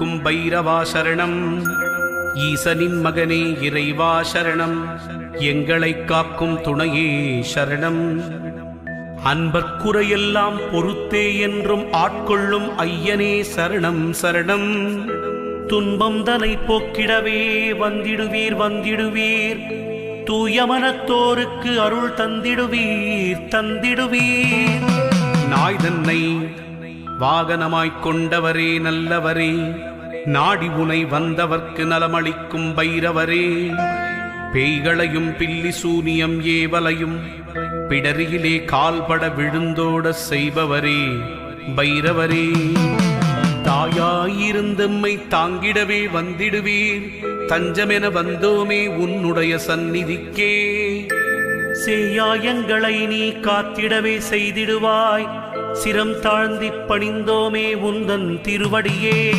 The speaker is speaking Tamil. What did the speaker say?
அழிக்கும் பைரவா சரணம். ஈசனின் மகனே இறைவா சரணம். எங்களை காக்கும் துணையே சரணம். அன்பர்க்குறையெல்லாம் பொறுத்தே என்றும் ஆட்கொள்ளும் ஐயனே சரணம் சரணம். துன்பம் தனை போக்கிடவே வந்திடுவீர் வந்திடுவீர். தூய மனத்தோருக்கு அருள் தந்திடுவீர் தந்திடுவீர். நாய் தன்னை வாகனமாய்க் கொண்டவரே நல்லவரே. நாடி உனை வந்தவர்க்கு நலமளிக்கும் பைரவரே. பேய்களையும் பில்லி சூனியம் ஏவலையும் பிடரியிலே கால்பட விழுந்தோட செய்பவரே பைரவரே. தாயாயிருந்தம்மை தாங்கிடவே வந்திடுவீர். தஞ்சமென வந்தோமே உன்னுடைய சந்நிதிக்கே. சேயாயங்களை நீ காத்திடவே செய்திடுவாய். சிரம் தாழ்ந்திப் பணிந்தோமே உந்தன் திருவடியே.